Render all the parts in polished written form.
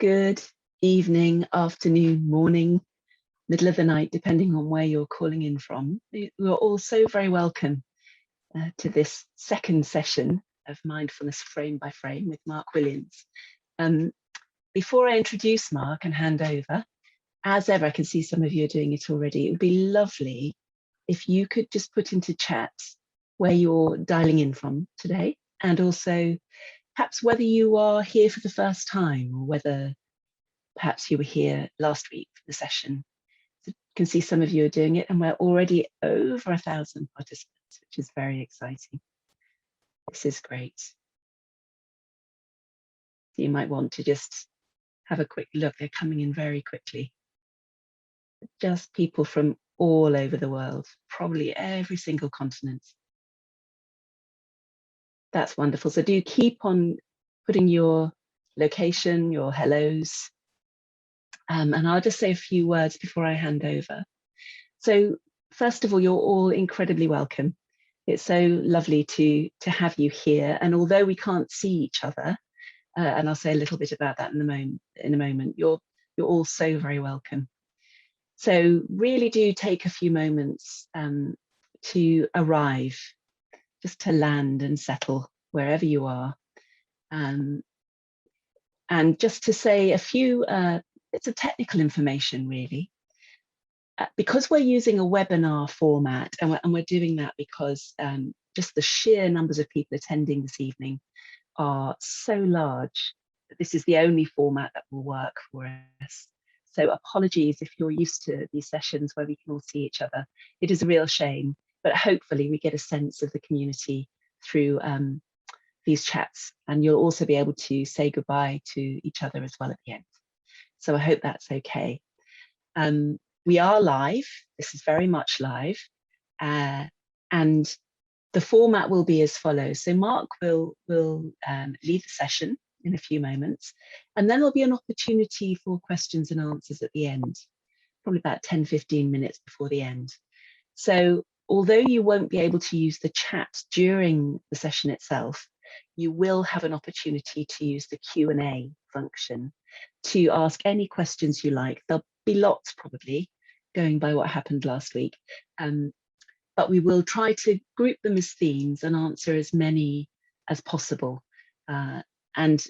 Good evening, afternoon, morning, middle of the night, depending on where you're calling in from. You're all so very welcome to this second session of Mindfulness Frame by Frame with Mark Williams. Before I introduce Mark and hand over, as ever, I can see some of you are doing it already. It would be lovely if you could just put into chat where you're dialing in from today, and also perhaps whether you are here for the first time or whether perhaps you were here last week for the session. So I can see some of you are doing it, and we're already over 1,000 participants, which is very exciting. This is great. So you might want to just have a quick look. They're coming in very quickly. Just people from all over the world, probably every single continent. That's wonderful. So do keep on putting your location, your hellos, and I'll just say a few words before I hand over. So first of all, you're all incredibly welcome. It's so lovely to have you here. And although we can't see each other, and I'll say a little bit about that in a moment, you're all so very welcome. So really do take a few moments to arrive, just to land and settle wherever you are. And just to say a few bits of technical information, really. Because we're using a webinar format, and we're doing that because just the sheer numbers of people attending this evening are so large that this is the only format that will work for us. So apologies if you're used to these sessions where we can all see each other. It is a real shame, but hopefully we get a sense of the community through these chats, and you'll also be able to say goodbye to each other as well at the end. So I hope that's okay. We are live. This is very much live. And the format will be as follows. So Mark will lead the session in a few moments, and then there'll be an opportunity for questions and answers at the end, probably about 10-15 minutes before the end. So although you won't be able to use the chat during the session itself, you will have an opportunity to use the Q&A function to ask any questions you like. There'll be lots probably, going by what happened last week, but we will try to group them as themes and answer as many as possible. And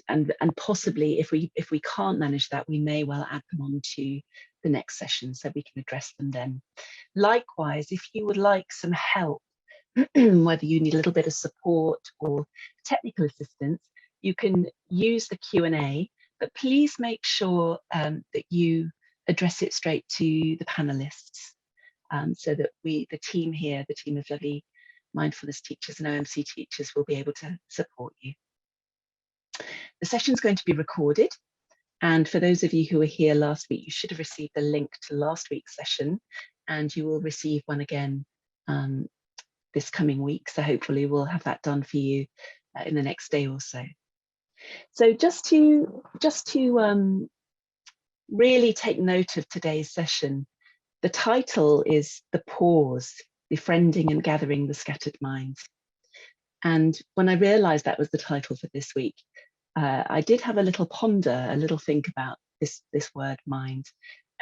possibly if we can't manage that, we may well add them on to the next session so we can address them then. Likewise, if you would like some help, whether you need a little bit of support or technical assistance, you can use the Q&A, but please make sure that you address it straight to the panelists, so that the team here, the team of lovely mindfulness teachers and OMC teachers, will be able to support you. The session is going to be recorded, and for those of you who were here last week, you should have received a link to last week's session, and you will receive one again this coming week. So hopefully we'll have that done for you in the next day or so. So just to really take note of today's session, the title is The Pause, Befriending and Gathering the Scattered Mind. And when I realized that was the title for this week, I did have a little ponder, a little think about this word mind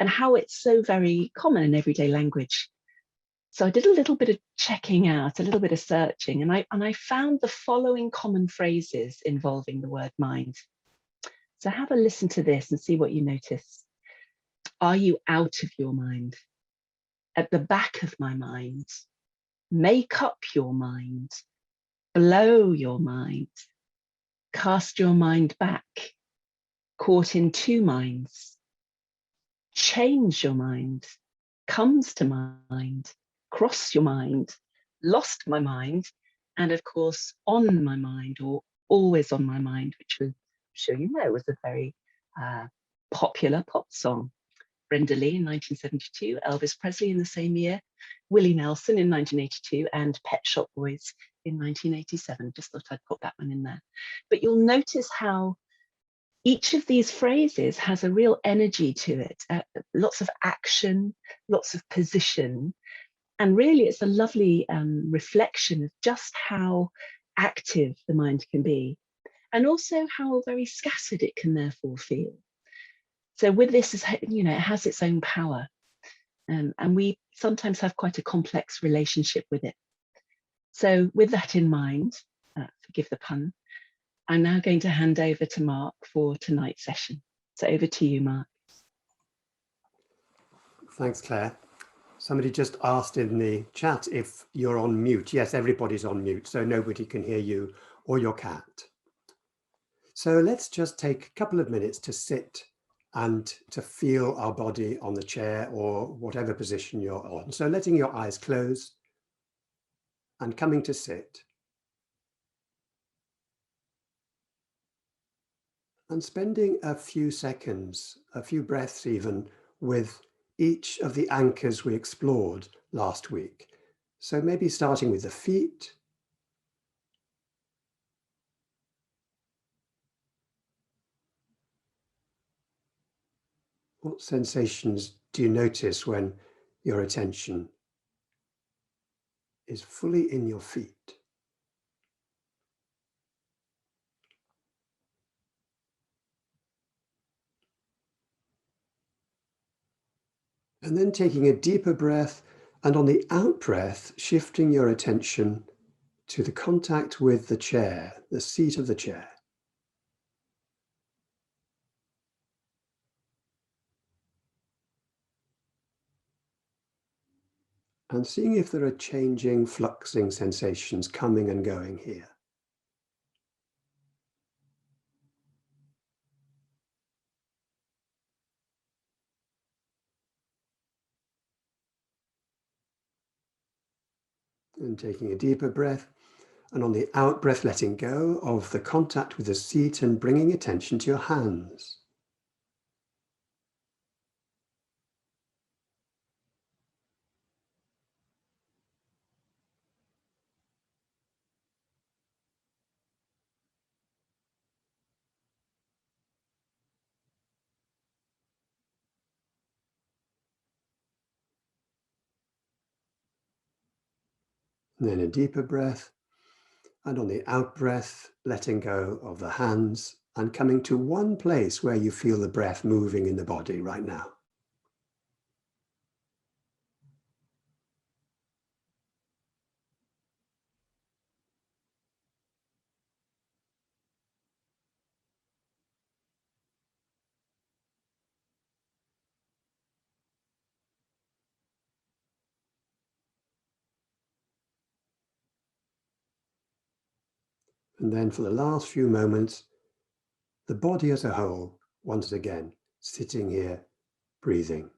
and how it's so very common in everyday language. So I did a little bit of checking out, a little bit of searching, and I found the following common phrases involving the word mind. So have a listen to this and see what you notice. Are you out of your mind? At the back of my mind? Make up your mind? Blow your mind? Cast your mind back? Caught in two minds? Change your mind? Comes to mind? Cross your mind? Lost my mind? And of course, on my mind, or always on my mind, which I'm sure you know was a very popular pop song. Brenda Lee in 1972, Elvis Presley in the same year, Willie Nelson in 1982, and Pet Shop Boys in 1987. Just thought I'd put that one in there. But you'll notice how each of these phrases has a real energy to it, lots of action, lots of position. And really, it's a lovely reflection of just how active the mind can be, and also how very scattered it can therefore feel. So with this, it has its own power. And we sometimes have quite a complex relationship with it. So with that in mind, forgive the pun, I'm now going to hand over to Mark for tonight's session. So over to you, Mark. Thanks, Claire. Somebody just asked in the chat if you're on mute. Yes, everybody's on mute, so nobody can hear you or your cat. So let's just take a couple of minutes to sit and to feel our body on the chair or whatever position you're on. So letting your eyes close and coming to sit. And spending a few seconds, a few breaths even, with each of the anchors we explored last week. So maybe starting with the feet. What sensations do you notice when your attention is fully in your feet? And then taking a deeper breath, and on the out breath, shifting your attention to the contact with the chair, the seat of the chair. And seeing if there are changing, fluxing sensations coming and going here. And taking a deeper breath, and on the out breath, letting go of the contact with the seat and bringing attention to your hands. And then a deeper breath, and on the out breath, letting go of the hands and coming to one place where you feel the breath moving in the body right now. And then for the last few moments, the body as a whole, once again, sitting here, breathing.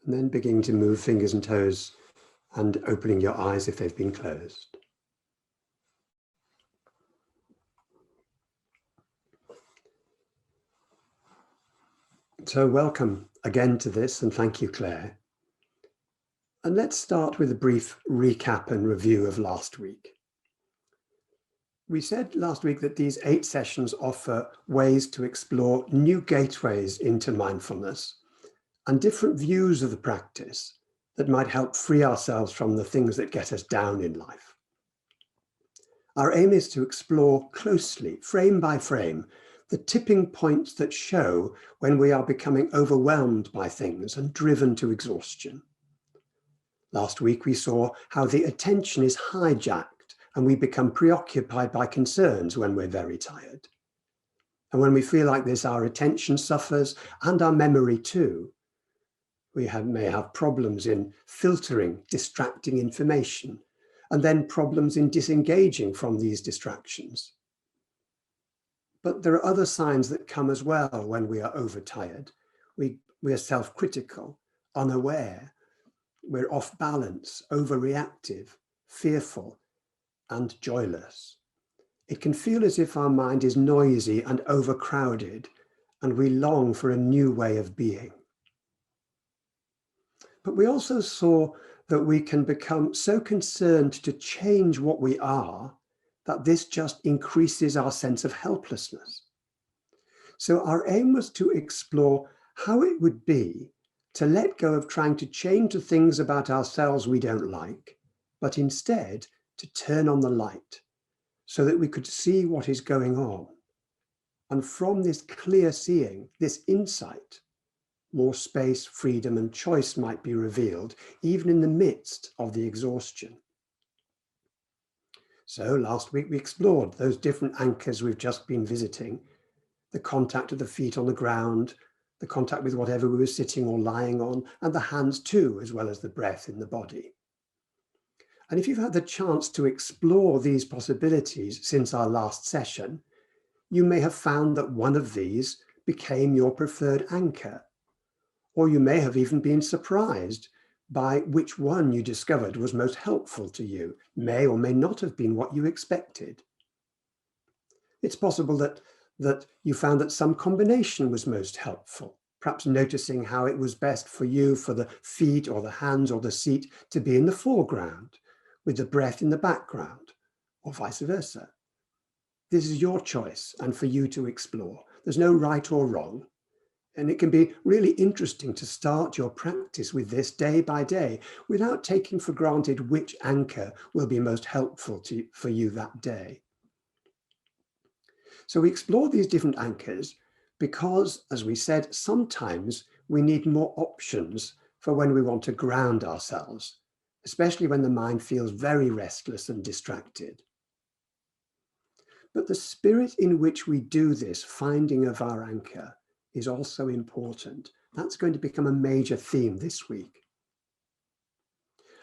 And then beginning to move fingers and toes and opening your eyes if they've been closed. So welcome again to this, and thank you, Claire. And let's start with a brief recap and review of last week. We said last week that these 8 sessions offer ways to explore new gateways into mindfulness and different views of the practice that might help free ourselves from the things that get us down in life. Our aim is to explore closely, frame by frame, the tipping points that show when we are becoming overwhelmed by things and driven to exhaustion. Last week, we saw how the attention is hijacked and we become preoccupied by concerns when we're very tired. And when we feel like this, our attention suffers and our memory too. We may have problems in filtering distracting information, and then problems in disengaging from these distractions. But there are other signs that come as well when we are overtired. We are self-critical, unaware, we're off balance, overreactive, fearful, and joyless. It can feel as if our mind is noisy and overcrowded, and we long for a new way of being. But we also saw that we can become so concerned to change what we are that this just increases our sense of helplessness. So our aim was to explore how it would be to let go of trying to change the things about ourselves we don't like, but instead to turn on the light so that we could see what is going on. And from this clear seeing, this insight, more space, freedom, and choice might be revealed, even in the midst of the exhaustion. So last week we explored those different anchors we've just been visiting, the contact of the feet on the ground, the contact with whatever we were sitting or lying on, and the hands too, as well as the breath in the body. And if you've had the chance to explore these possibilities since our last session, you may have found that one of these became your preferred anchor, or you may have even been surprised by which one you discovered was most helpful to you, may or may not have been what you expected. It's possible that you found that some combination was most helpful, perhaps noticing how it was best for you for the feet or the hands or the seat to be in the foreground, with the breath in the background, or vice versa. This is your choice and for you to explore. There's no right or wrong. And it can be really interesting to start your practice with this day by day without taking for granted which anchor will be most helpful for you that day. So we explore these different anchors because, as we said, sometimes we need more options for when we want to ground ourselves, especially when the mind feels very restless and distracted. But the spirit in which we do this finding of our anchor is also important. That's going to become a major theme this week.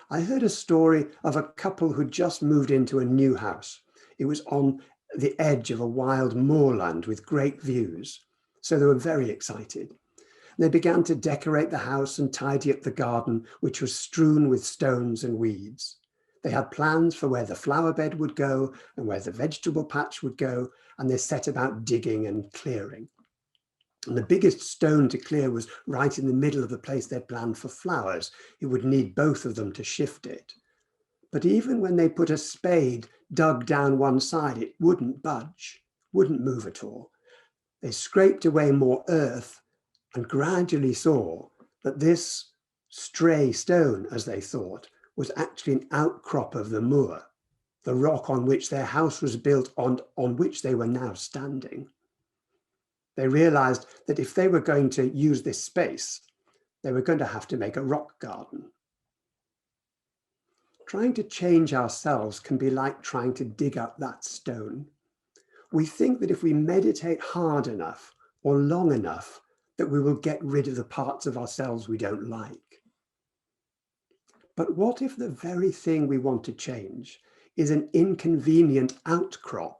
I heard a story of a couple who just moved into a new house. It was on the edge of a wild moorland with great views, so they were very excited. They began to decorate the house and tidy up the garden, which was strewn with stones and weeds. They had plans for where the flower bed would go and where the vegetable patch would go, and they set about digging and clearing. And the biggest stone to clear was right in the middle of the place they'd planned for flowers. It would need both of them to shift it. But even when they put a spade dug down one side, it wouldn't budge, wouldn't move at all. They scraped away more earth and gradually saw that this stray stone, as they thought, was actually an outcrop of the moor, the rock on which their house was built, on which they were now standing. They realized that if they were going to use this space, they were going to have to make a rock garden. Trying to change ourselves can be like trying to dig up that stone. We think that if we meditate hard enough or long enough, that we will get rid of the parts of ourselves we don't like. But what if the very thing we want to change is an inconvenient outcrop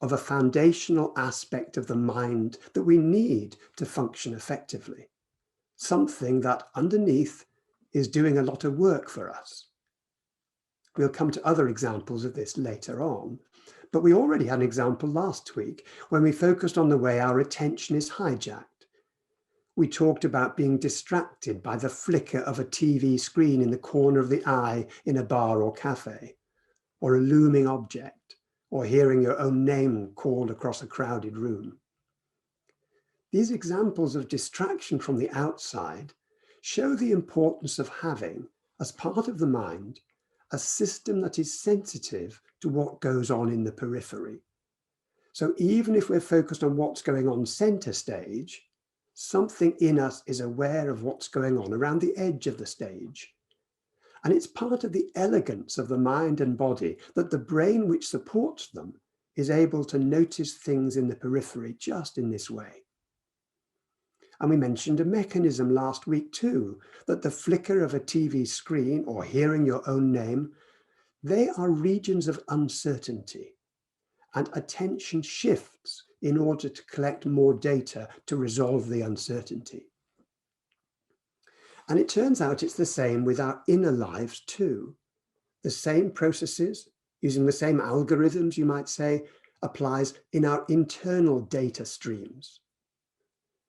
of a foundational aspect of the mind that we need to function effectively? Something that underneath is doing a lot of work for us. We'll come to other examples of this later on, but we already had an example last week when we focused on the way our attention is hijacked. We talked about being distracted by the flicker of a TV screen in the corner of the eye in a bar or cafe, or a looming object, or hearing your own name called across a crowded room. These examples of distraction from the outside show the importance of having, as part of the mind, a system that is sensitive to what goes on in the periphery. So even if we're focused on what's going on center stage, something in us is aware of what's going on around the edge of the stage. And it's part of the elegance of the mind and body that the brain which supports them is able to notice things in the periphery just in this way. And we mentioned a mechanism last week too, that the flicker of a TV screen or hearing your own name, they are regions of uncertainty, and attention shifts in order to collect more data to resolve the uncertainty. And it turns out it's the same with our inner lives too. The same processes, using the same algorithms, you might say, applies in our internal data streams.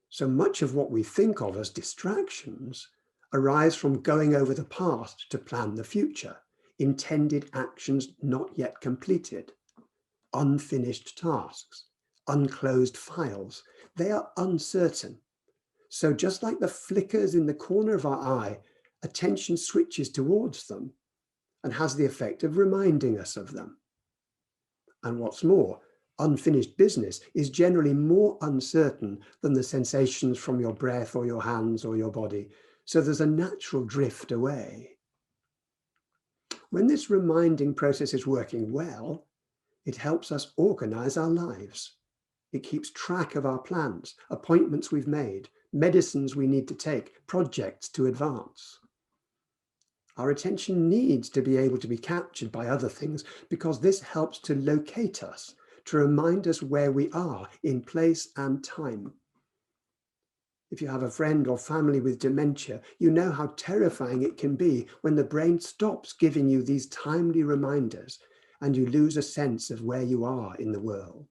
So much of what we think of as distractions arise from going over the past to plan the future, intended actions not yet completed, unfinished tasks, unclosed files. They are uncertain. So just like the flickers in the corner of our eye, attention switches towards them and has the effect of reminding us of them. And what's more, unfinished business is generally more uncertain than the sensations from your breath or your hands or your body. So there's a natural drift away. When this reminding process is working well, it helps us organize our lives. It keeps track of our plans, appointments we've made, medicines we need to take, projects to advance. Our attention needs to be able to be captured by other things because this helps to locate us, to remind us where we are in place and time. If you have a friend or family with dementia, you know how terrifying it can be when the brain stops giving you these timely reminders and you lose a sense of where you are in the world.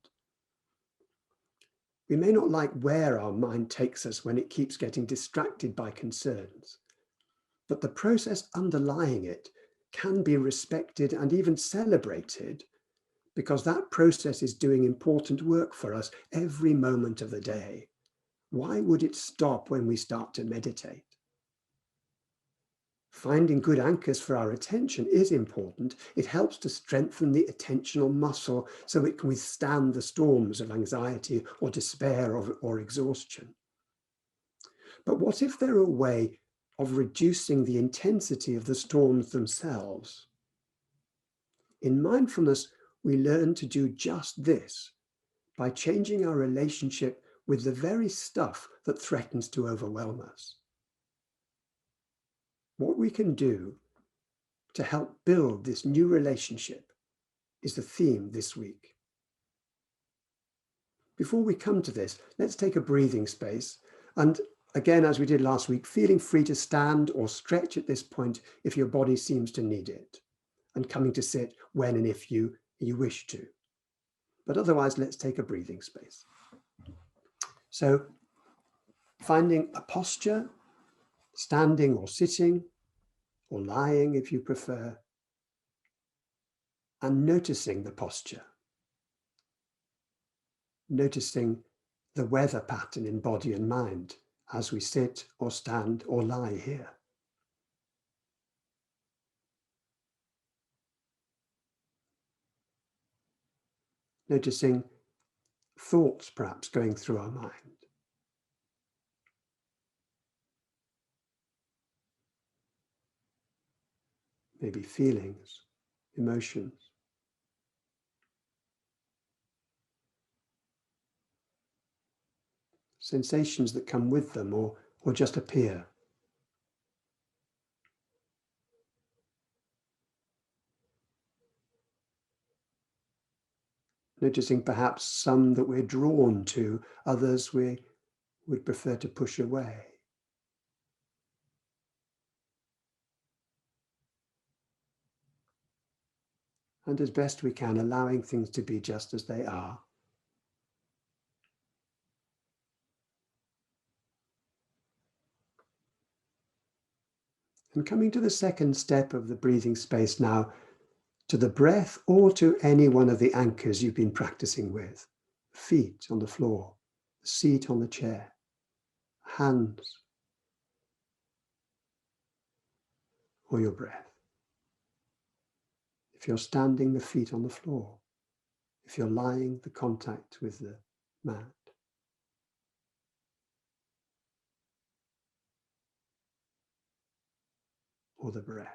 We may not like where our mind takes us when it keeps getting distracted by concerns, but the process underlying it can be respected and even celebrated because that process is doing important work for us every moment of the day. Why would it stop when we start to meditate? Finding good anchors for our attention is important. It helps to strengthen the attentional muscle so it can withstand the storms of anxiety or despair or exhaustion. But what if there are a way of reducing the intensity of the storms themselves? In mindfulness, we learn to do just this by changing our relationship with the very stuff that threatens to overwhelm us. What we can do to help build this new relationship is the theme this week. Before we come to this, let's take a breathing space. And again, as we did last week, feeling free to stand or stretch at this point if your body seems to need it, and coming to sit when and if you wish to. But otherwise, let's take a breathing space. So finding a posture, standing or sitting, or lying if you prefer, and noticing the posture. Noticing the weather pattern in body and mind as we sit or stand or lie here. Noticing thoughts perhaps going through our mind. Maybe feelings, emotions. Sensations that come with them or just appear. Noticing perhaps some that we're drawn to, others we would prefer to push away. And as best we can, allowing things to be just as they are. And coming to the second step of the breathing space now, to the breath or to any one of the anchors you've been practicing with. Feet on the floor, the seat on the chair, hands, or your breath. If you're standing, the feet on the floor. If you're lying, the contact with the mat. Or the breath.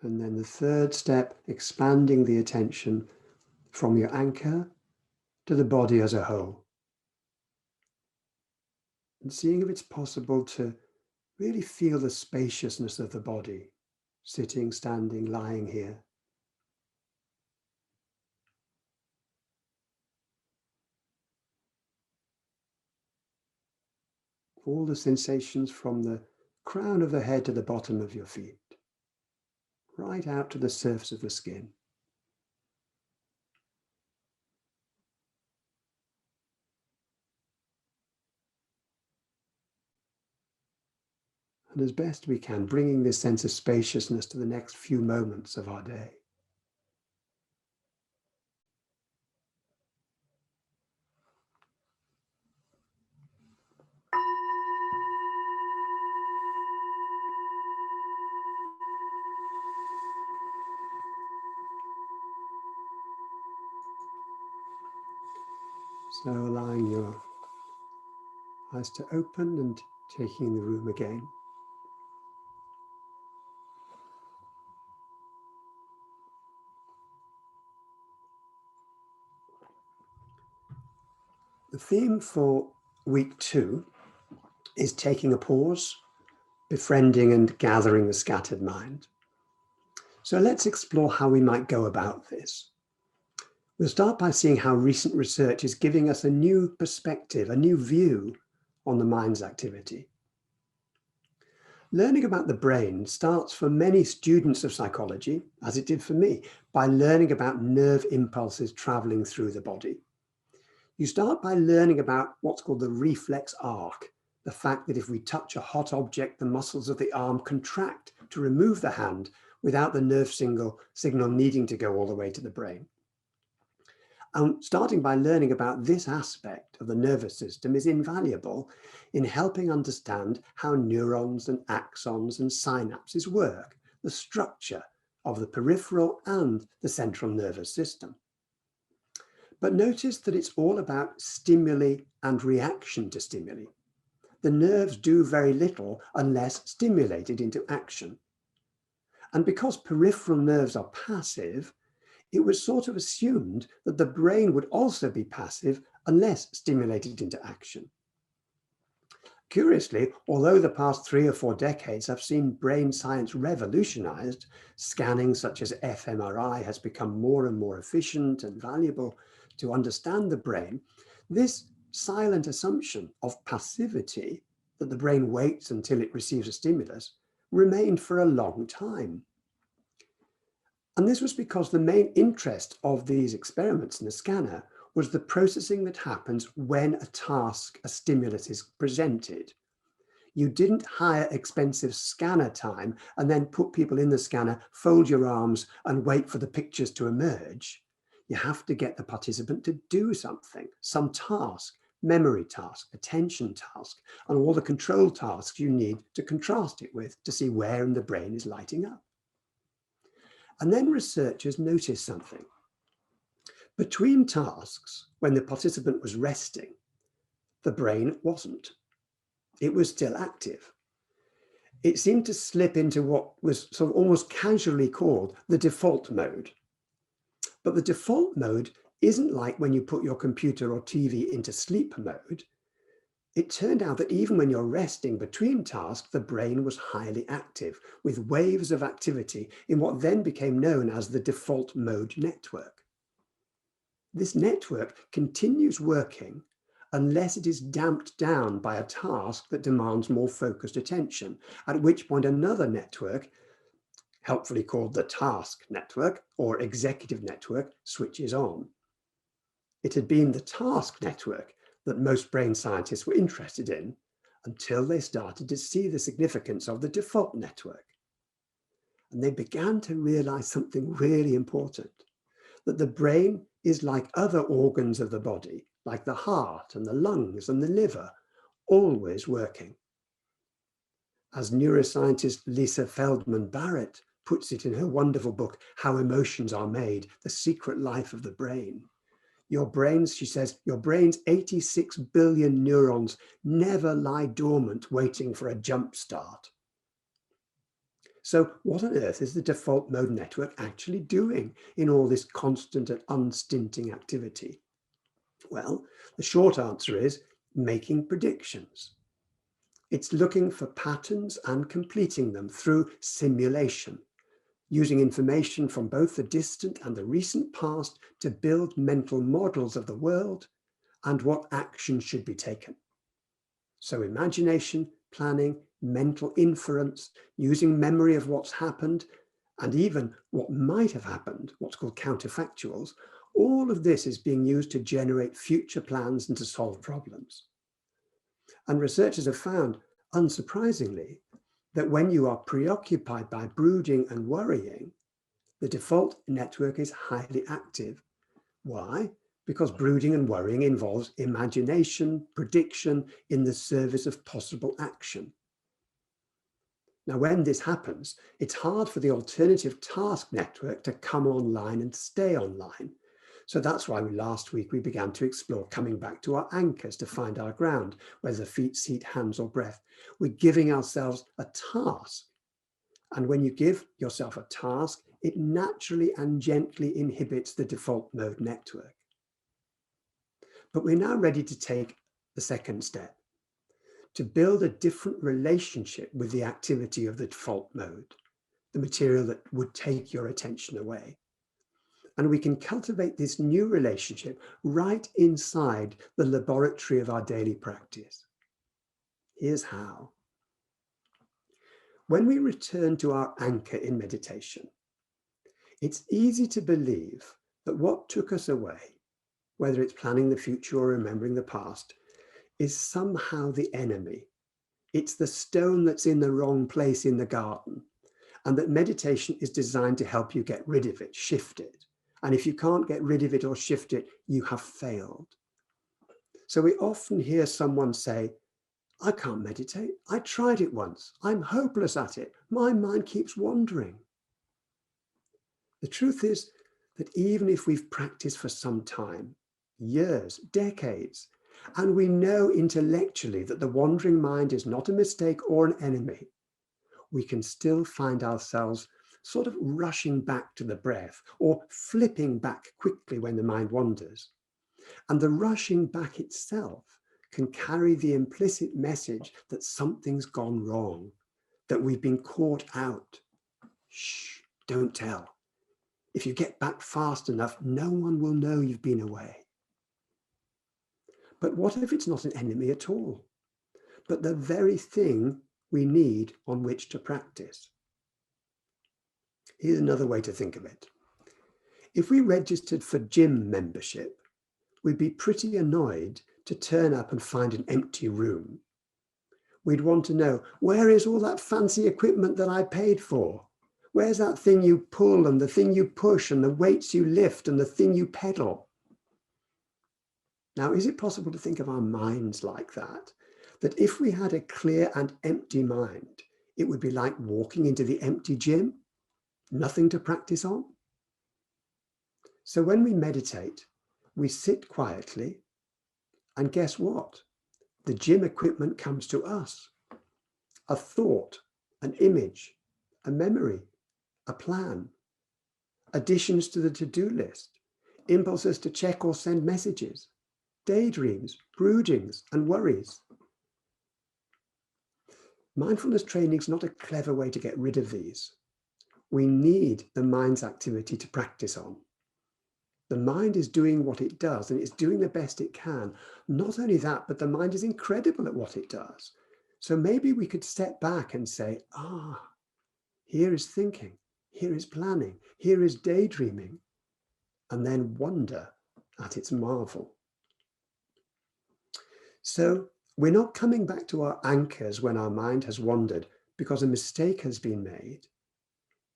And then the third step, expanding the attention from your anchor to the body as a whole. And seeing if it's possible to really feel the spaciousness of the body, sitting, standing, lying here. All the sensations from the crown of the head to the bottom of your feet, right out to the surface of the skin. and as best we can, bringing this sense of spaciousness to the next few moments of our day. So allowing your eyes to open and taking in the room again. The theme for week 2 is taking a pause, befriending and gathering the scattered mind. So let's explore how we might go about this. We'll start by seeing how recent research is giving us a new perspective, a new view on the mind's activity. Learning about the brain starts for many students of psychology, as it did for me, by learning about nerve impulses traveling through the body. You start by learning about what's called the reflex arc, the fact that if we touch a hot object, the muscles of the arm contract to remove the hand without the nerve signal needing to go all the way to the brain. And starting by learning about this aspect of the nervous system is invaluable in helping understand how neurons and axons and synapses work, the structure of the peripheral and the central nervous system. But notice that it's all about stimuli and reaction to stimuli. The nerves do very little unless stimulated into action. And because peripheral nerves are passive, it was sort of assumed that the brain would also be passive unless stimulated into action. Curiously, although the past 3 or 4 decades have seen brain science revolutionized, scanning such as fMRI has become more and more efficient and valuable to understand the brain, this silent assumption of passivity, that the brain waits until it receives a stimulus, remained for a long time. And this was because the main interest of these experiments in the scanner was the processing that happens when a task, a stimulus is presented. You didn't hire expensive scanner time and then put people in the scanner, fold your arms and wait for the pictures to emerge. You have to get the participant to do something, some task, memory task, attention task, and all the control tasks you need to contrast it with to see where in the brain is lighting up. And then researchers noticed something. Between tasks, when the participant was resting, the brain wasn't. It was still active. It seemed to slip into what was sort of almost casually called the default mode. But the default mode isn't like when you put your computer or TV into sleep mode. It turned out that even when you're resting between tasks, the brain was highly active, with waves of activity in what then became known as the default mode network. This network continues working unless it is damped down by a task that demands more focused attention, at which point another network, helpfully called the task network or executive network, switches on. It had been the task network that most brain scientists were interested in until they started to see the significance of the default network. And they began to realize something really important, that the brain is like other organs of the body, like the heart and the lungs and the liver, always working. As neuroscientist Lisa Feldman Barrett puts it in her wonderful book, How Emotions Are Made, The Secret Life of the Brain, your brains, she says, your brain's 86 billion neurons never lie dormant waiting for a jump start. So what on earth is the default mode network actually doing in all this constant and unstinting activity? Well, the short answer is making predictions. It's looking for patterns and completing them through simulation, using information from both the distant and the recent past to build mental models of the world and what action should be taken. So imagination, planning, mental inference, using memory of what's happened, and even what might have happened, what's called counterfactuals, all of this is being used to generate future plans and to solve problems. And researchers have found, unsurprisingly, that when you are preoccupied by brooding and worrying, the default network is highly active. Why? Because brooding and worrying involves imagination, prediction in the service of possible action. Now, when this happens, it's hard for the alternative task network to come online and stay online. So that's why last week we began to explore coming back to our anchors to find our ground, whether feet, seat, hands, or breath. We're giving ourselves a task. And when you give yourself a task, it naturally and gently inhibits the default mode network. But we're now ready to take the second step, to build a different relationship with the activity of the default mode, the material that would take your attention away. And we can cultivate this new relationship right inside the laboratory of our daily practice. Here's how. When we return to our anchor in meditation, it's easy to believe that what took us away, whether it's planning the future or remembering the past, is somehow the enemy. It's the stone that's in the wrong place in the garden, and that meditation is designed to help you get rid of it, shift it. And if you can't get rid of it or shift it, you have failed. So we often hear someone say, I can't meditate. I tried it once. I'm hopeless at it. My mind keeps wandering. The truth is that even if we've practiced for some time, years, decades, and we know intellectually that the wandering mind is not a mistake or an enemy, we can still find ourselves sort of rushing back to the breath or flipping back quickly when the mind wanders. And the rushing back itself can carry the implicit message that something's gone wrong, that we've been caught out. Shh, don't tell. If you get back fast enough, no one will know you've been away. But what if it's not an enemy at all, but the very thing we need on which to practice? Here's another way to think of it. If we registered for gym membership, we'd be pretty annoyed to turn up and find an empty room. We'd want to know, where is all that fancy equipment that I paid for? Where's that thing you pull and the thing you push and the weights you lift and the thing you pedal? Now, is it possible to think of our minds like that? That if we had a clear and empty mind, it would be like walking into the empty gym, nothing to practice on? So when we meditate, we sit quietly, and guess what? The gym equipment comes to us. A thought, an image, a memory, a plan, additions to the to-do list, impulses to check or send messages, daydreams, broodings, and worries. Mindfulness training is not a clever way to get rid of these. We need the mind's activity to practice on. The mind is doing what it does, and it's doing the best it can. Not only that, but the mind is incredible at what it does. So maybe we could step back and say, here is thinking, here is planning, here is daydreaming, and then wonder at its marvel. So we're not coming back to our anchors when our mind has wandered because a mistake has been made,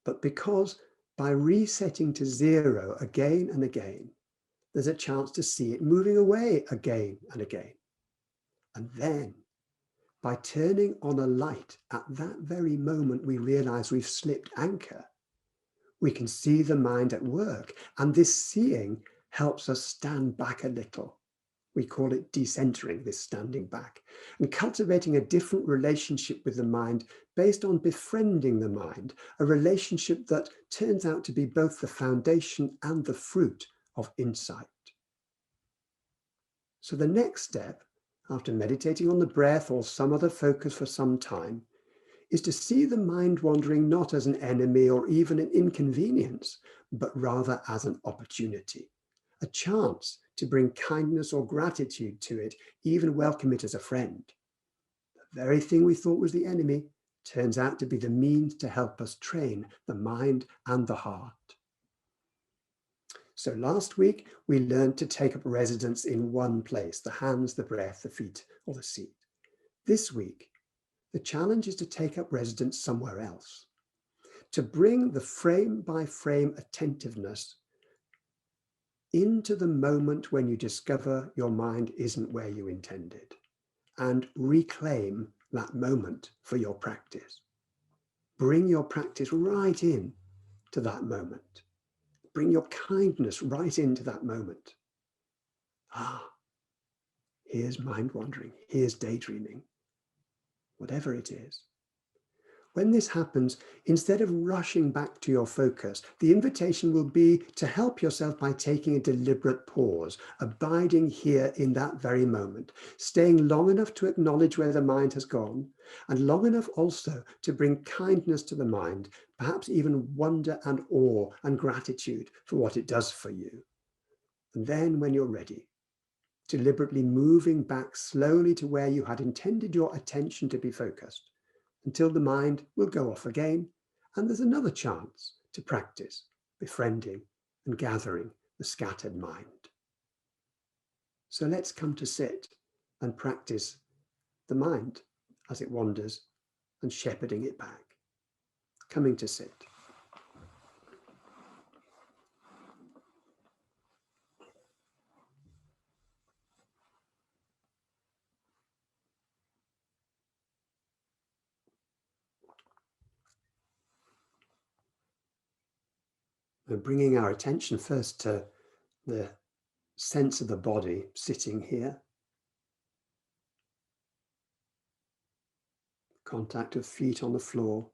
but because by resetting to zero again and again, there's a chance to see it moving away again and again. And then, by turning on a light at that very moment we realize we've slipped anchor, we can see the mind at work. And this seeing helps us stand back a little. We call it decentering, this standing back, and cultivating a different relationship with the mind based on befriending the mind, a relationship that turns out to be both the foundation and the fruit of insight. So the next step, after meditating on the breath or some other focus for some time, is to see the mind wandering not as an enemy or even an inconvenience, but rather as an opportunity, a chance to bring kindness or gratitude to it, even welcome it as a friend. The very thing we thought was the enemy turns out to be the means to help us train the mind and the heart. So last week, we learned to take up residence in one place, the hands, the breath, the feet, or the seat. This week, The challenge is to take up residence somewhere else, to bring the frame by frame attentiveness into the moment when you discover your mind isn't where you intended, and reclaim that moment for your practice. Bring your practice right in to that moment. Bring your kindness right into that moment. Here's mind wandering, here's daydreaming, whatever it is. When this happens, instead of rushing back to your focus, the invitation will be to help yourself by taking a deliberate pause, abiding here in that very moment, staying long enough to acknowledge where the mind has gone, and long enough also to bring kindness to the mind, perhaps even wonder and awe and gratitude for what it does for you. And then when you're ready, deliberately moving back slowly to where you had intended your attention to be focused, until the mind will go off again, and there's another chance to practice befriending and gathering the scattered mind. So let's come to sit and practice the mind as it wanders and shepherding it back. Coming to sit. And bringing our attention first to the sense of the body sitting here. Contact of feet on the floor.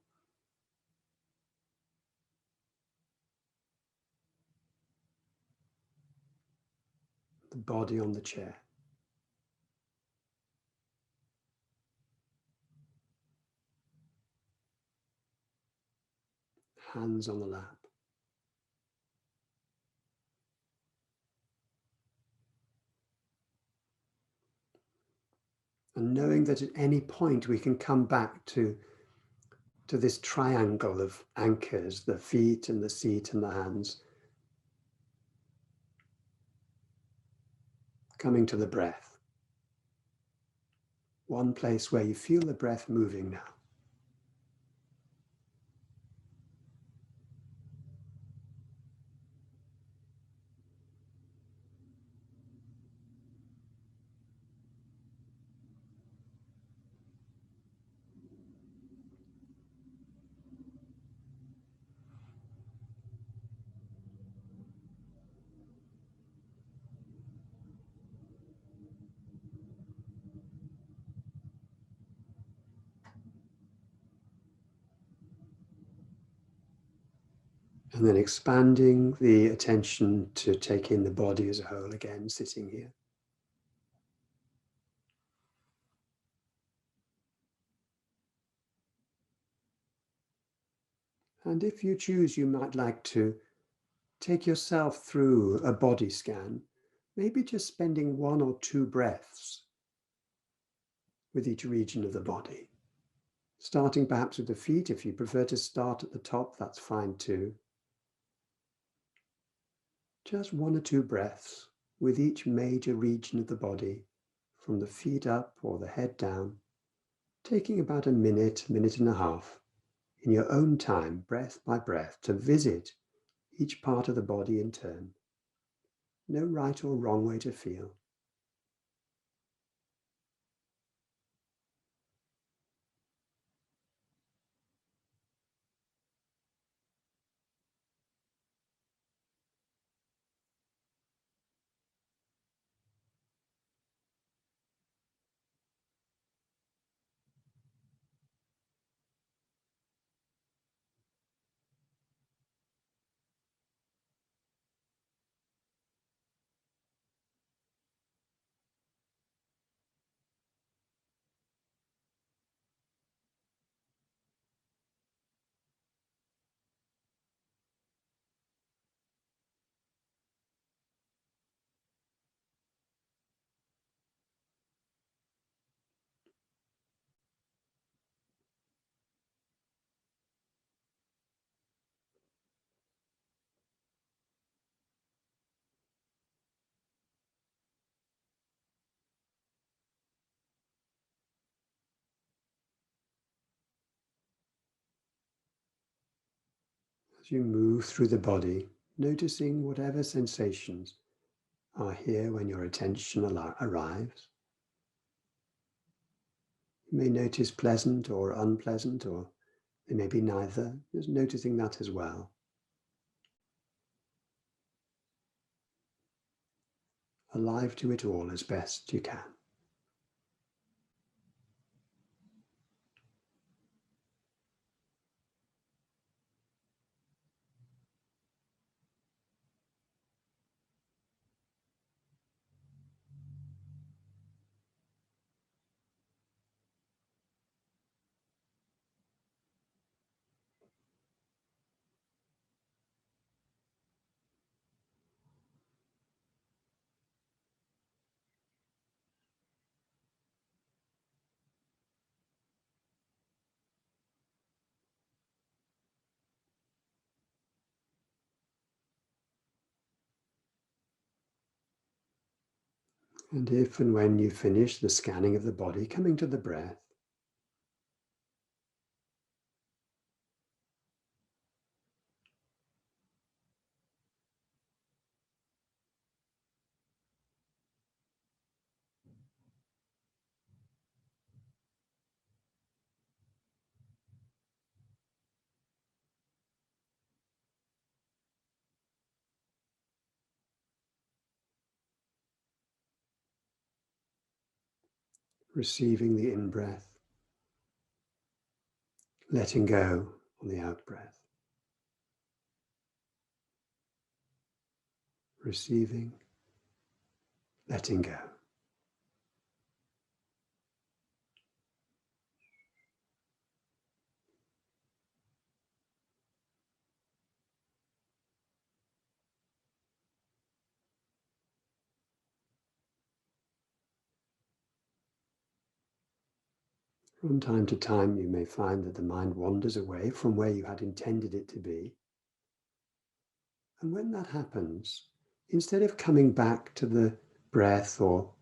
The body on the chair. Hands on the lap. And knowing that at any point we can come back to this triangle of anchors, the feet and the seat and the hands, coming to the breath. One place where you feel the breath moving now. And then expanding the attention to take in the body as a whole again, sitting here. And if you choose, you might like to take yourself through a body scan, maybe just spending 1 or 2 breaths with each region of the body. Starting perhaps with the feet. If you prefer to start at the top, that's fine too. Just 1 or 2 breaths with each major region of the body, from the feet up or the head down, taking about a minute, minute and a half, in your own time, breath by breath, to visit each part of the body in turn. No right or wrong way to feel. As you move through the body, noticing whatever sensations are here when your attention arrives. You may notice pleasant or unpleasant, or they may be neither, just noticing that as well. Alive to it all as best you can. And if and when you finish the scanning of the body, coming to the breath, receiving the in-breath, letting go on the out-breath, receiving, letting go. From time to time, you may find that the mind wanders away from where you had intended it to be. And when that happens, instead of coming back to the breath or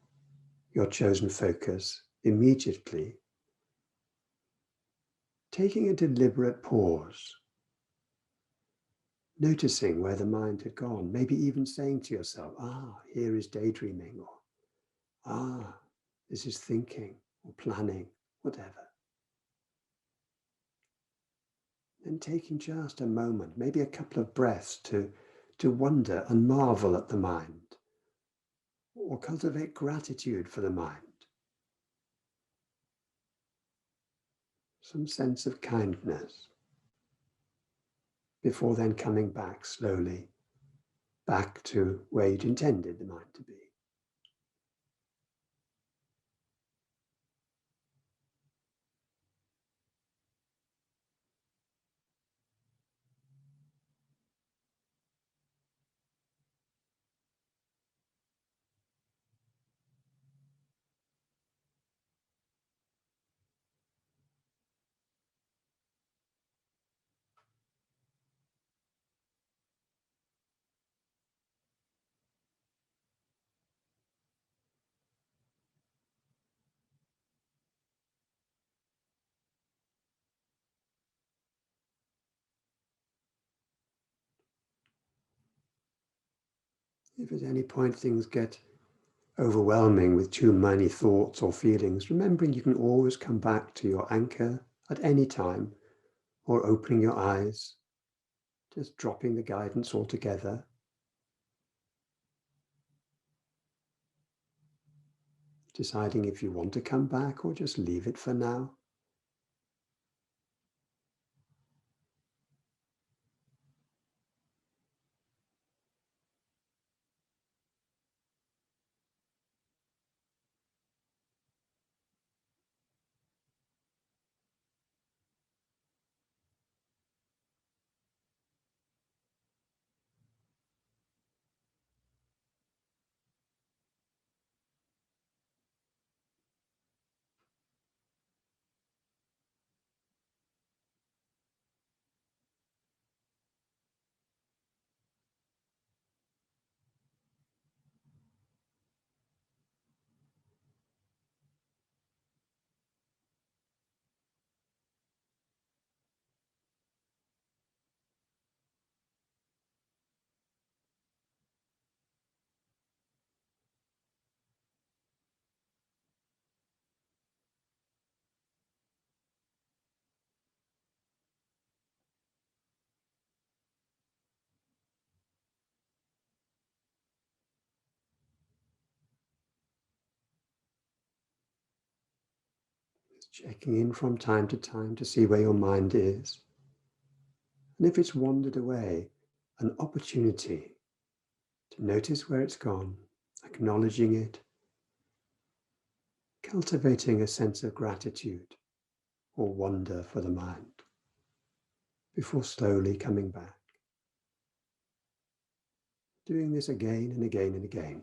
your chosen focus immediately, taking a deliberate pause, noticing where the mind had gone, maybe even saying to yourself, here is daydreaming, or this is thinking or planning, whatever. And taking just a moment, maybe a couple of breaths to wonder and marvel at the mind, or cultivate gratitude for the mind. Some sense of kindness, before then coming back slowly, back to where you'd intended the mind to be. If at any point things get overwhelming with too many thoughts or feelings, remembering you can always come back to your anchor at any time, or opening your eyes, just dropping the guidance altogether. Deciding if you want to come back or just leave it for now. Checking in from time to time to see where your mind is. And if it's wandered away, an opportunity to notice where it's gone, acknowledging it, cultivating a sense of gratitude or wonder for the mind before slowly coming back. Doing this again and again and again.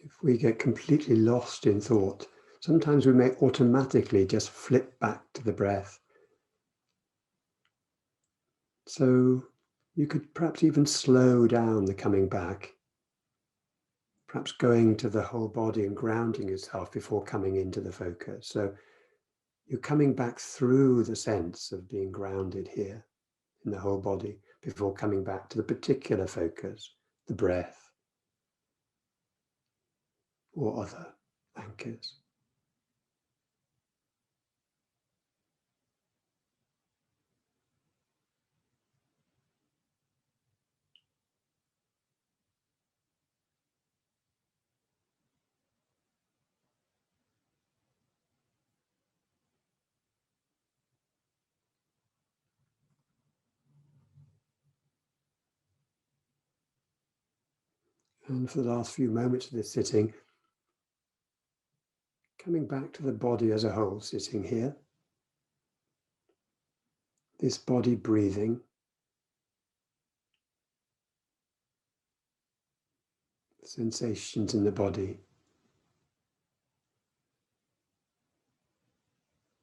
If we get completely lost in thought, sometimes we may automatically just flip back to the breath. So you could perhaps even slow down the coming back, perhaps going to the whole body and grounding yourself before coming into the focus. So you're coming back through the sense of being grounded here in the whole body before coming back to the particular focus, the breath or other anchors. And for the last few moments of this sitting, coming back to the body as a whole, sitting here. This body breathing. Sensations in the body.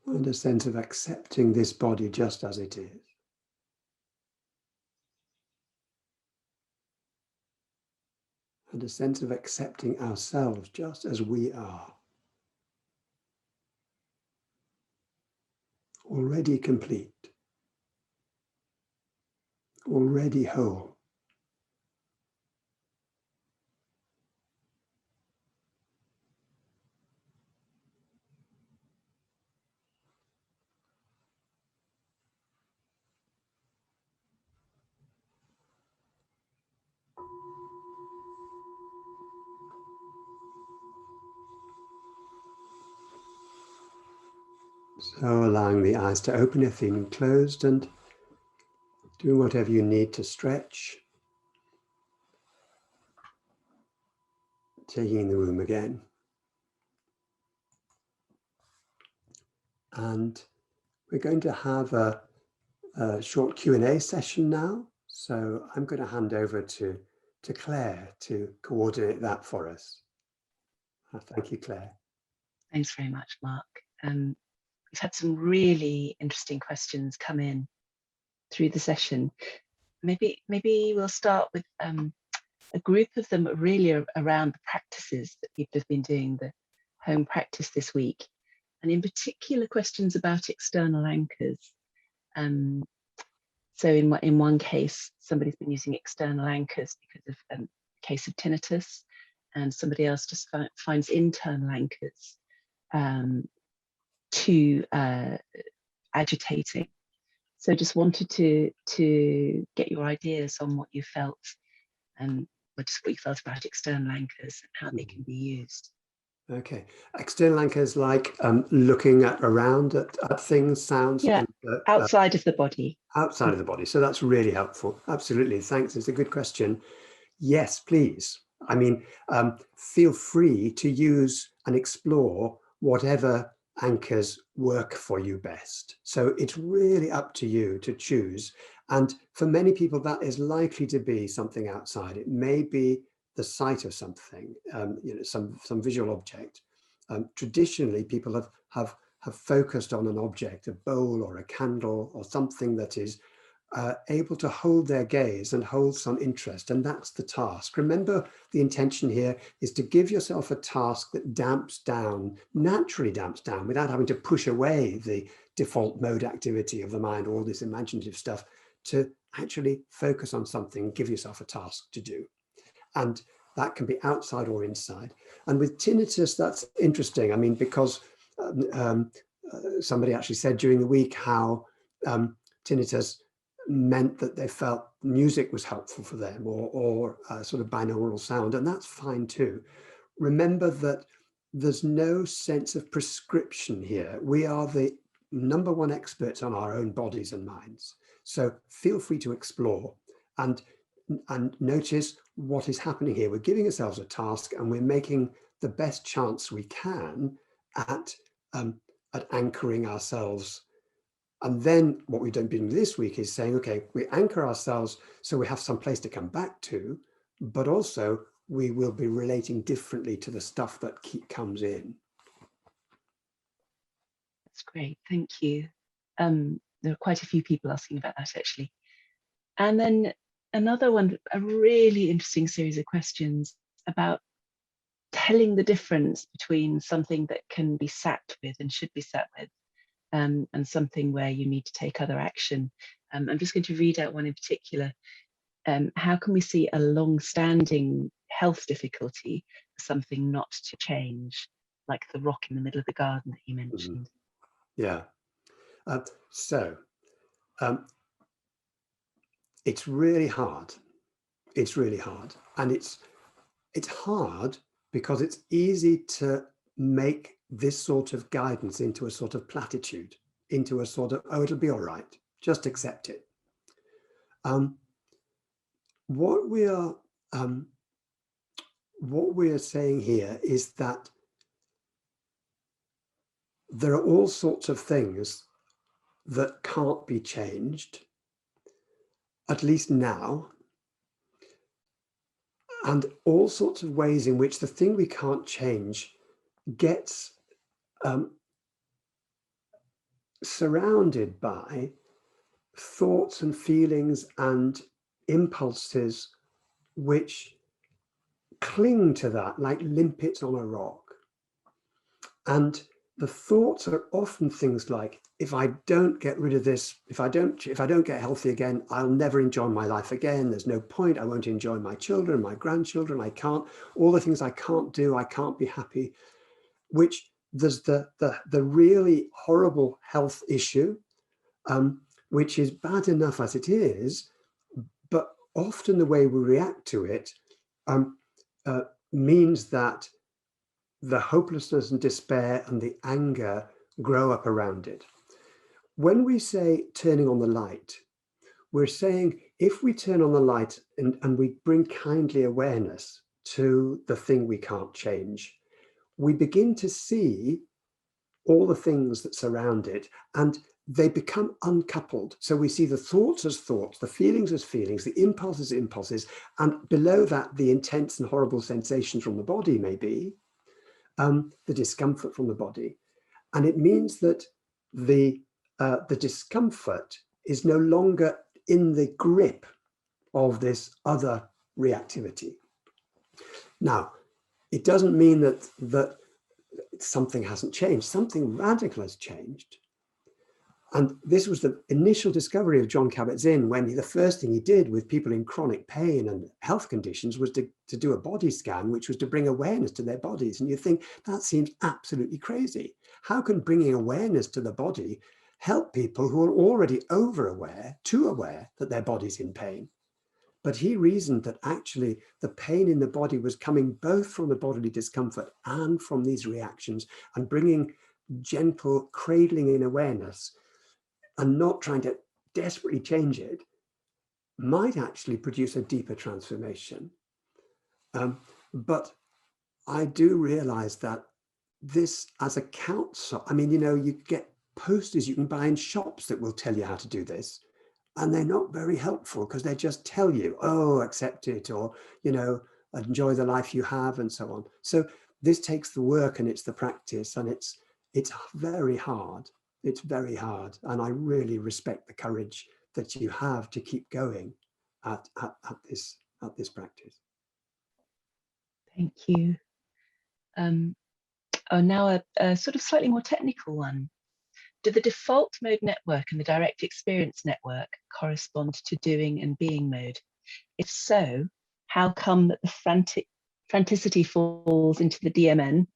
And a sense of accepting this body just as it is. And a sense of accepting ourselves just as we are. Already complete. Already whole. So allowing the eyes to open if feeling closed and doing whatever you need to stretch. Taking in the room again. And we're going to have a short Q&A session now. So I'm going to hand over to Claire to coordinate that for us. Thank you, Claire. Thanks very much, Mark. We've had some really interesting questions come in through the session. Maybe we'll start with a group of them really around the practices that people have been doing, the home practice this week, and in particular questions about external anchors. So in one case, somebody's been using external anchors because of a case of tinnitus, and somebody else just finds internal anchors too agitating. So just wanted to get your ideas on what you felt and just what you felt about external anchors and how they can be used. Okay, external anchors like looking around at things, sounds, yeah, and outside of the body. Outside of the body. So that's really helpful. Absolutely. Thanks. It's a good question. Yes, please. I mean, feel free to use and explore whatever anchors work for you best. So it's really up to you to choose. And for many people, that is likely to be something outside. It may be the sight of something, some visual object. Traditionally, people have focused on an object, a bowl or a candle or something that is able to hold their gaze and hold some interest, and that's the task. Remember, the intention here is to give yourself a task that naturally damps down, without having to push away the default mode activity of the mind, all this imaginative stuff, to actually focus on something, give yourself a task to do. And that can be outside or inside. And with tinnitus, that's interesting. I mean, because somebody actually said during the week how tinnitus meant that they felt music was helpful for them, or sort of binaural sound, and that's fine too. Remember that there's no sense of prescription here. We are the #1 experts on our own bodies and minds. So feel free to explore and notice what is happening here. We're giving ourselves a task, and we're making the best chance we can at anchoring ourselves. And then what we've done this week is saying, okay, we anchor ourselves so we have some place to come back to, but also we will be relating differently to the stuff that comes in. That's great, thank you. There are quite a few people asking about that, actually. And then another one, a really interesting series of questions about telling the difference between something that can be sat with and should be sat with, and something where you need to take other action. I'm just going to read out one in particular. How can we see a long-standing health difficulty as something not to change, like the rock in the middle of the garden that you mentioned? Yeah. It's really hard. It's really hard. And it's hard because it's easy to make this sort of guidance into a sort of platitude, into a sort of, oh, it'll be all right, just accept it. What we are saying here is that there are all sorts of things that can't be changed, at least now, and all sorts of ways in which the thing we can't change gets surrounded by thoughts and feelings and impulses which cling to that like limpets on a rock. And the thoughts are often things like, if I don't get rid of this, if I don't get healthy again, I'll never enjoy my life again. There's no point. I won't enjoy my children, my grandchildren. I can't, all the things I can't do, I can't be happy, which there's the really horrible health issue, which is bad enough as it is, but often the way we react to it means that the hopelessness and despair and the anger grow up around it. When we say turning on the light, we're saying if we turn on the light and we bring kindly awareness to the thing we can't change, we begin to see all the things that surround it, and they become uncoupled. So we see the thoughts as thoughts, the feelings as feelings, the impulses as impulses, and below that, the intense and horrible sensations from the body may be, the discomfort from the body. And it means that the discomfort is no longer in the grip of this other reactivity. Now, it doesn't mean that something hasn't changed. Something radical has changed. And this was the initial discovery of Jon Kabat-Zinn, when the first thing he did with people in chronic pain and health conditions was to do a body scan, which was to bring awareness to their bodies. And you think, that seems absolutely crazy. How can bringing awareness to the body help people who are already too aware that their body's in pain? But he reasoned that actually the pain in the body was coming both from the bodily discomfort and from these reactions, and bringing gentle cradling in awareness and not trying to desperately change it might actually produce a deeper transformation. But I do realize that this as a counsel, I mean, you get posters you can buy in shops that will tell you how to do this. And they're not very helpful because they just tell you, oh, accept it, or, enjoy the life you have, and so on. So this takes the work and it's the practice, and it's very hard. It's very hard. And I really respect the courage that you have to keep going at this practice. Thank you. Now a sort of slightly more technical one. Do the default mode network and the direct experience network correspond to doing and being mode? If so, how come that the franticity falls into the DMN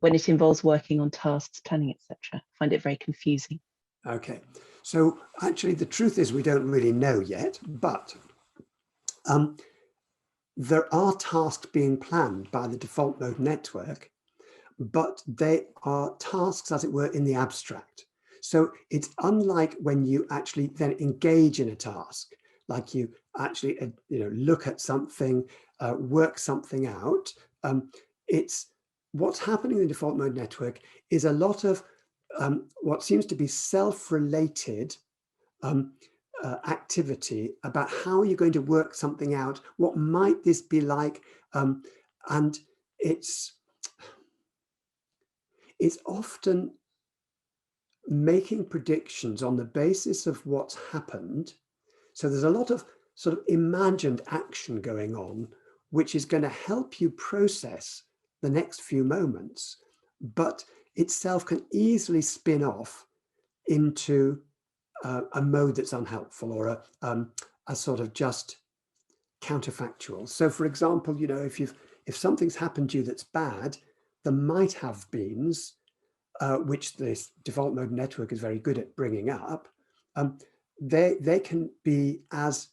when it involves working on tasks, planning, etc.? I find it very confusing. Okay, so actually the truth is we don't really know yet, but there are tasks being planned by the default mode network, but they are tasks, as it were, in the abstract. So it's unlike when you actually then engage in a task, like you actually look at something, work something out. It's what's happening in the default mode network is a lot of what seems to be self-related activity about how you're going to work something out. What might this be like? And it's often making predictions on the basis of what's happened. So there's a lot of sort of imagined action going on, which is going to help you process the next few moments, but itself can easily spin off into a mode that's unhelpful, or a sort of just counterfactual. So for example, if something's happened to you that's bad, the might have beens, which this default mode network is very good at bringing up, they can be as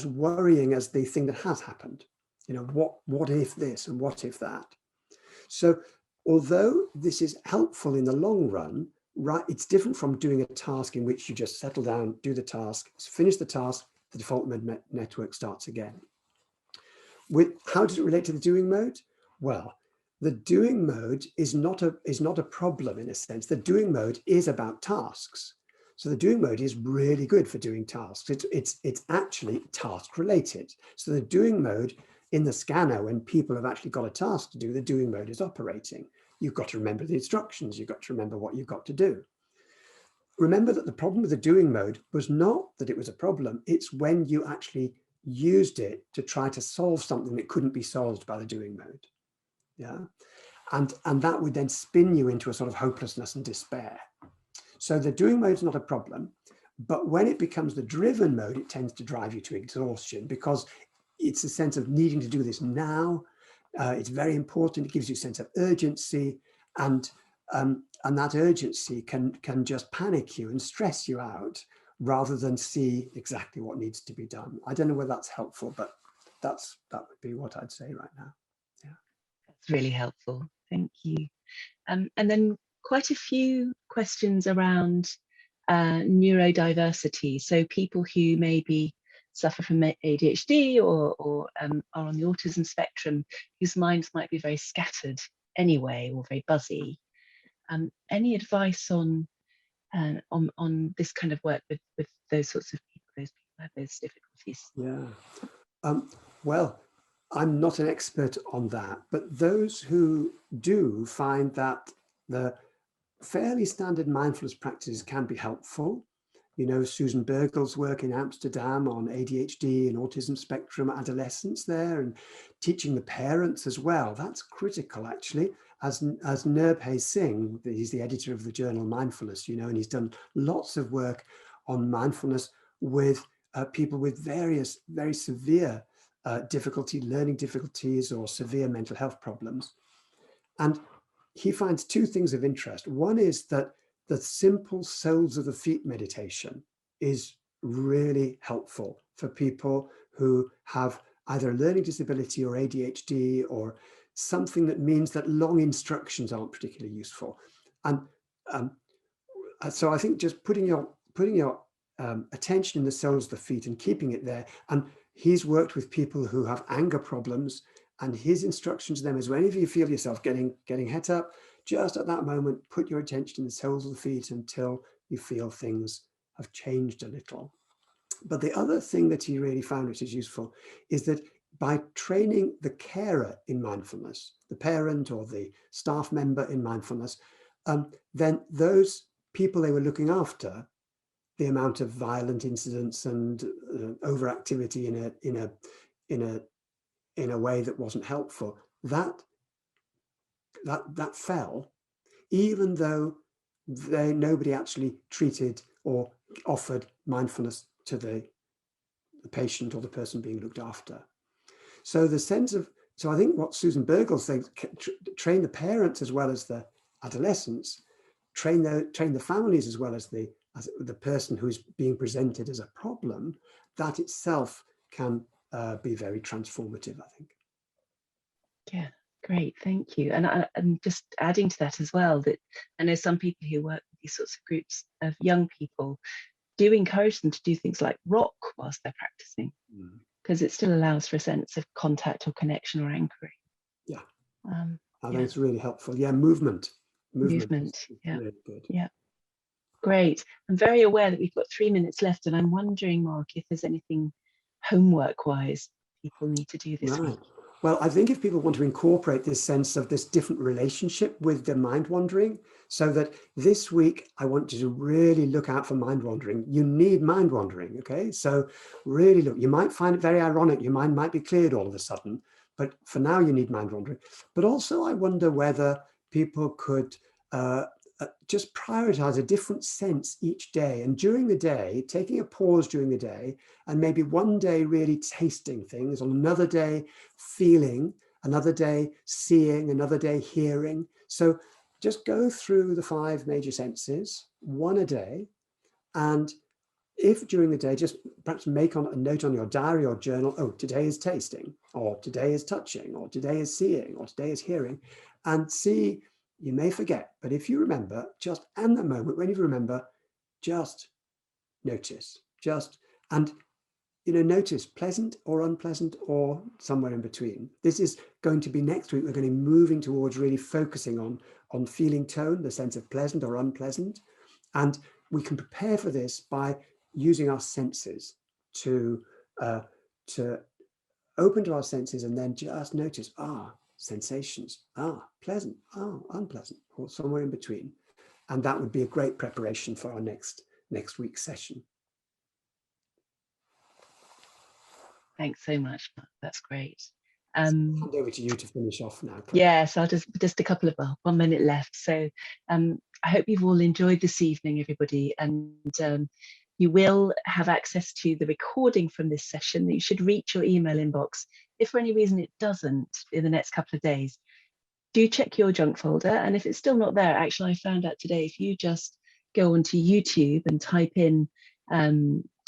worrying as the thing that has happened. What if this and what if that? So although this is helpful in the long run, right, it's different from doing a task in which you just settle down, do the task, finish the task, the default mode network starts again. How does it relate to the doing mode? Well, the doing mode is not a problem in a sense. The doing mode is about tasks. So the doing mode is really good for doing tasks. It's actually task related. So the doing mode in the scanner, when people have actually got a task to do, the doing mode is operating. You've got to remember the instructions. You've got to remember what you've got to do. Remember that the problem with the doing mode was not that it was a problem. It's when you actually used it to try to solve something that couldn't be solved by the doing mode. Yeah. And that would then spin you into a sort of hopelessness and despair. So the doing mode is not a problem, but when it becomes the driven mode, it tends to drive you to exhaustion, because it's a sense of needing to do this now. It's very important. It gives you a sense of urgency, and that urgency can just panic you and stress you out rather than see exactly what needs to be done. I don't know whether that's helpful, but that would be what I'd say right now. Yeah, that's really helpful. Thank you. And then quite a few questions around neurodiversity. So people who maybe suffer from ADHD or are on the autism spectrum, whose minds might be very scattered anyway, or very buzzy. Any advice on this kind of work with those sorts of people, those people who have those difficulties? Yeah. Well, I'm not an expert on that, but those who do find that the fairly standard mindfulness practices can be helpful. Susan Bergel's work in Amsterdam on ADHD and autism spectrum adolescents there, and teaching the parents as well. That's critical, actually. As Nirbhay Singh, he's the editor of the journal Mindfulness, and he's done lots of work on mindfulness with people with various very severe learning difficulties or severe mental health problems. And he finds two things of interest. One is that the simple soles of the feet meditation is really helpful for people who have either a learning disability or ADHD, or something that means that long instructions aren't particularly useful. And so I think just putting your putting your attention in the soles of the feet and keeping it there. And he's worked with people who have anger problems, and his instruction to them is, whenever you feel yourself getting het up, just at that moment, put your attention in the soles of the feet until you feel things have changed a little. But the other thing that he really found, which is useful, is that by training the carer in mindfulness, the parent or the staff member in mindfulness, then those people they were looking after, the amount of violent incidents and overactivity in a way that wasn't helpful, that fell, even though nobody actually treated or offered mindfulness to the patient or the person being looked after. So the sense of, so I think what Susan Bergel says, train the parents as well as the adolescents, train the families as well as the person who's being presented as a problem, that itself can be very transformative, I think. Yeah, great, thank you. And I'm just adding to that as well, that I know some people who work with these sorts of groups of young people do encourage them to do things like rock whilst they're practicing, because it still allows for a sense of contact or connection or anchoring. Yeah, I think it's really helpful. Yeah, movement is yeah, really good. Yeah, great. I'm very aware that we've got 3 minutes left, and I'm wondering, Mark, if there's anything homework-wise people need to do this week. Well, I think if people want to incorporate this sense of this different relationship with the mind wandering, so that this week I want you to really look out for mind wandering. You need mind wandering, okay? So really look, you might find it very ironic, your mind might be cleared all of a sudden, but for now you need mind wandering. But also I wonder whether people could just prioritize a different sense each day, and during the day, taking a pause during the day, and maybe one day really tasting things, on another day feeling, another day seeing, another day hearing. So just go through the 5 major senses, one a day, and if during the day, just perhaps make a note on your diary or journal, oh, today is tasting, or today is touching, or today is seeing, or today is hearing, and see. You may forget, but if you remember, just in the moment when you remember, just notice, and notice pleasant or unpleasant or somewhere in between. This is going to be next week. We're going to be moving towards really focusing on feeling tone, the sense of pleasant or unpleasant, and we can prepare for this by using our senses to open to our senses and then just notice, sensations, pleasant, unpleasant, or somewhere in between. And that would be a great preparation for our next week's session. Thanks so much, Mark. That's great. Hand over to you to finish off now, Claire. Yes, I'll just a couple of, 1 minute left. So I hope you've all enjoyed this evening, everybody, and you will have access to the recording from this session. You should reach your email inbox. If for any reason it doesn't in the next couple of days, do check your junk folder. And if it's still not there, actually, I found out today, if you just go onto YouTube and type in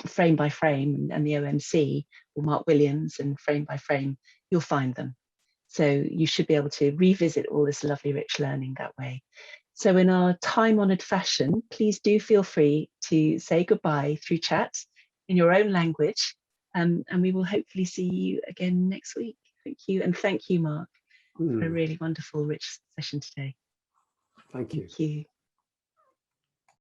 Frame by Frame and the OMC, or Mark Williams and Frame by Frame, you'll find them. So you should be able to revisit all this lovely, rich learning that way. So in our time-honored fashion, please do feel free to say goodbye through chat in your own language, and we will hopefully see you again next week. Thank you, and thank you, Mark, for a really wonderful, rich session today. Thank you. Thank you.